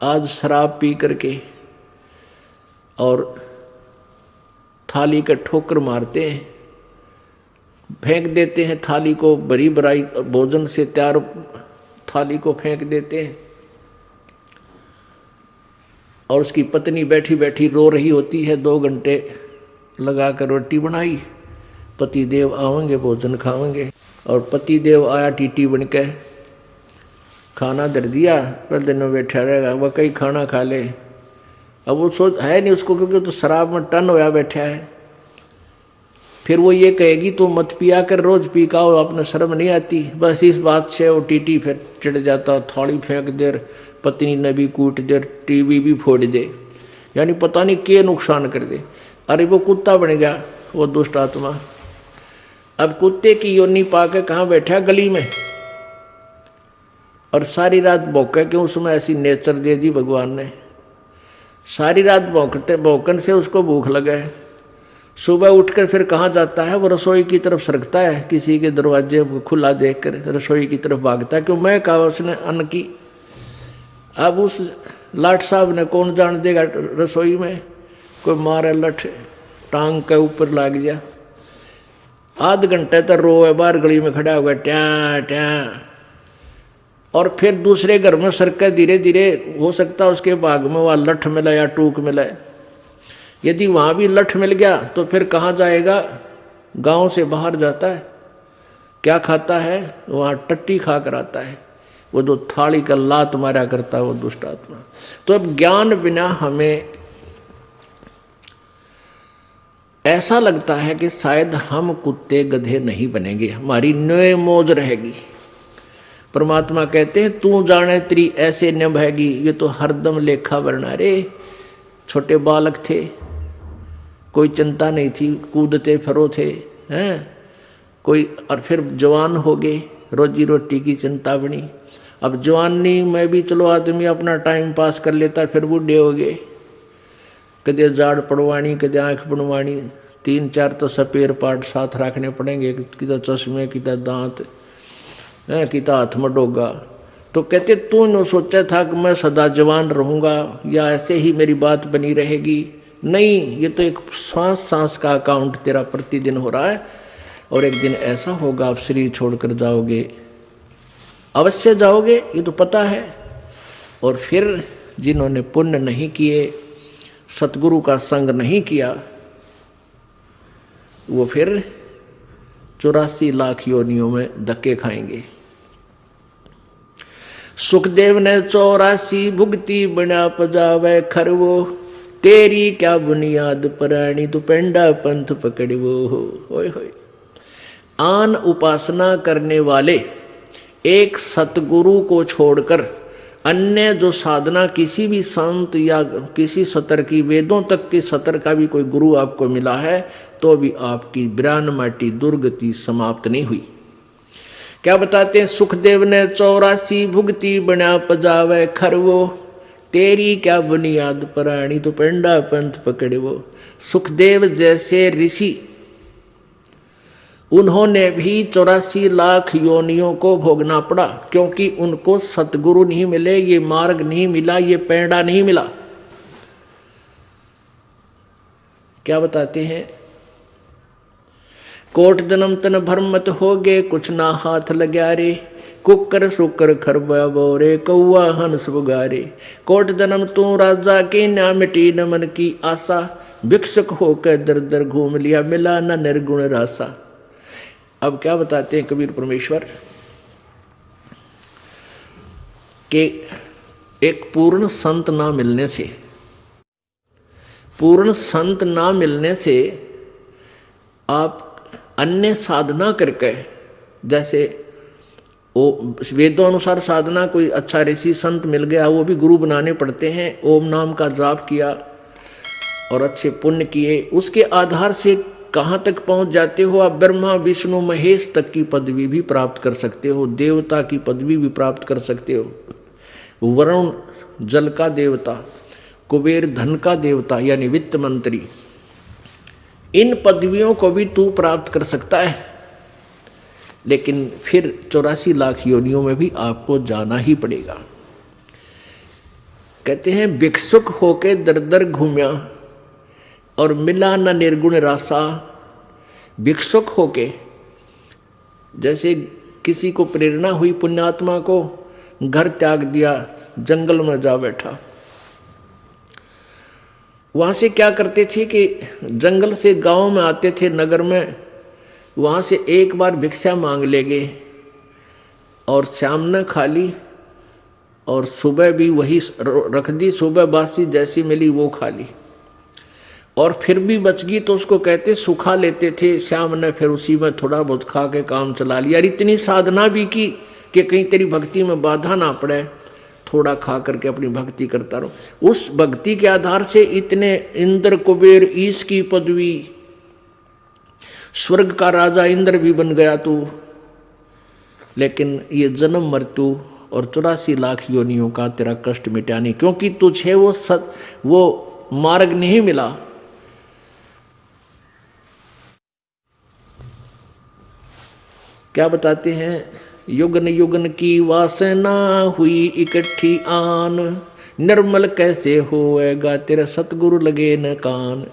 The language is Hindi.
आज शराब पी करके और थाली का ठोकर मारते हैं, फेंक देते हैं थाली को, बड़ी बड़ाई भोजन से तैयार थाली को फेंक देते हैं। और उसकी पत्नी बैठी बैठी रो रही होती है, 2 घंटे लगा कर रोटी बनाई, पति देव आवेंगे भोजन खावेंगे, और पति देव आया टीटी बन के, खाना धर दिया, पहले दिन में बैठा रहेगा, वह कई खाना खा ले। अब वो सोच है नहीं उसको, क्योंकि तो शराब में टन होया बैठा है। फिर वो ये कहेगी तो मत पिया कर, रोज पी का अपने शर्म नहीं आती। बस इस बात से वो टीटी फिर चिढ़ जाता, थाली फेंक दे, पत्नी ने भी कूट दे, टीवी भी फोड़ दे, यानी पता नहीं क्या नुकसान कर दे। अरे वो कुत्ता बन गया वो दुष्ट आत्मा। अब कुत्ते की योनि पाके कहाँ बैठा गली में, और सारी रात भौंके, क्यों उसमें ऐसी नेचर दे दी भगवान ने। सारी रात भौंकन से उसको भूख लगा है। सुबह उठकर फिर कहाँ जाता है, वो रसोई की तरफ सरकता है, किसी के दरवाजे खुला देखकर रसोई की तरफ भागता है, क्यों मैं कहा उसने अन्न की। अब उस लाट साहब ने कौन जान देगा रसोई में, कोई मारे लठ टांग के ऊपर लाग गया। आध घंटे तक रोए बाहर गली में खड़ा होगा, ट्या ट्या। और फिर दूसरे घर में सरके धीरे धीरे, हो सकता है उसके भाग में वह लठ मिला या टूक मिला। यदि वहाँ भी लठ मिल गया तो फिर कहाँ जाएगा, गांव से बाहर जाता है। क्या खाता है, वहाँ टट्टी खा कर आता है, वो जो थाली का लात मारा करता है वो दुष्ट आत्मा। तो अब ज्ञान बिना हमें ऐसा लगता है कि शायद हम कुत्ते गधे नहीं बनेंगे, हमारी न्योय मौज रहेगी। परमात्मा कहते हैं तू जाने तेरी ऐसे निभाएगी, ये तो हरदम लेखा वरना रे। छोटे बालक थे, कोई चिंता नहीं थी, कूदते फिरो थे हैं कोई, और फिर जवान हो गए, रोजी रोटी की चिंता बनी। अब जवानी में भी चलो आदमी अपना टाइम पास कर लेता, फिर बूढ़े हो गए, कदे जाड़ पड़वानी, कदे आँख बनवानी, 3-4 तो सपेर पार्ट साथ रखने पड़ेंगे, किता चश्मे, किता दांत, किता हाथ में डोगा। तो कहते तू न सोचा था कि मैं सदा जवान रहूँगा या ऐसे ही मेरी बात बनी रहेगी। नहीं, ये तो एक सांस सांस का अकाउंट तेरा प्रतिदिन हो रहा है, और एक दिन ऐसा होगा आप शरीर छोड़कर जाओगे, अवश्य जाओगे, ये तो पता है। और फिर जिन्होंने पुण्य नहीं किए, सतगुरु का संग नहीं किया, वो फिर 84 लाख योनियों में धक्के खाएंगे। सुखदेव ने 84 भुगती बना पजावे खरवो, तेरी क्या बुनियाद पराणी तू पेंडा पंथ पकड़वो हो। होय होय। आन उपासना करने वाले एक सतगुरु को छोड़कर अन्य जो साधना किसी भी संत या किसी सतर की, वेदों तक के सतर का भी कोई गुरु आपको मिला है, तो भी आपकी ब्राह्मणाटी दुर्गति समाप्त नहीं हुई। क्या बताते हैं, सुखदेव ने 84 भुगती बना पजावे खरवो, तेरी क्या बुनियाद पराणी तो पेंडा पंथ पकड़वो। सुखदेव जैसे ऋषि, उन्होंने भी 84 लाख योनियों को भोगना पड़ा, क्योंकि उनको सतगुरु नहीं मिले, ये मार्ग नहीं मिला, ये पेंडा नहीं मिला। क्या बताते हैं, कोट जन्म तन भरमत हो गए, कुछ ना हाथ लग्या रे, कुकर सुकर खरबा बोरे, कौआ हंस बुगारे। कोट जन्म तू राजा के, ना मिटी न मन की आशा, भिक्षुक होकर दर दर घूम लिया, मिला न निर्गुण रासा। अब क्या बताते हैं कबीर परमेश्वर कि एक पूर्ण संत ना मिलने से, पूर्ण संत ना मिलने से आप अन्य साधना करके, जैसे वो वेदों अनुसार साधना, कोई अच्छा ऋषि संत मिल गया, वो भी गुरु बनाने पड़ते हैं। ओम नाम का जाप किया और अच्छे पुण्य किए, उसके आधार से कहाँ तक पहुँच जाते हो आप, ब्रह्मा विष्णु महेश तक की पदवी भी प्राप्त कर सकते हो, देवता की पदवी भी प्राप्त कर सकते हो। वरुण जल का देवता, कुबेर धन का देवता यानी वित्त मंत्री, इन पदवियों को भी तू प्राप्त कर सकता है। लेकिन फिर 84 लाख योनियों में भी आपको जाना ही पड़ेगा। कहते हैं भिक्षुक होके दर दर घूम्या और मिला न निर्गुण रासा। भिक्षुक होके, जैसे किसी को प्रेरणा हुई पुण्यात्मा को, घर त्याग दिया, जंगल में जा बैठा। वहां से क्या करते थे कि जंगल से गांव में आते थे, नगर में, वहां से एक बार भिक्षा मांग लेंगे और शाम न खा ली और सुबह भी वही रख दी, सुबह बासी जैसी मिली वो खा ली, और फिर भी बच गई तो उसको कहते सुखा लेते थे। शाम ने फिर उसी में थोड़ा बहुत खा के काम चला लिया। और इतनी साधना भी की कि कहीं तेरी भक्ति में बाधा ना पड़े, थोड़ा खा करके अपनी भक्ति करता रहो। उस भक्ति के आधार से इतने इंद्र कुबेर ईश की पदवी, स्वर्ग का राजा इंद्र भी बन गया तू। लेकिन ये जन्म मृत्यु और 84 लाख योनियों का तेरा कष्ट मिटा नहीं, क्योंकि तुझे वो मार्ग नहीं मिला। क्या बताते हैं, युगन युगन की वासना हुई इकट्ठी आन, निर्मल कैसे होएगा तेरा सतगुरु लगे न कान।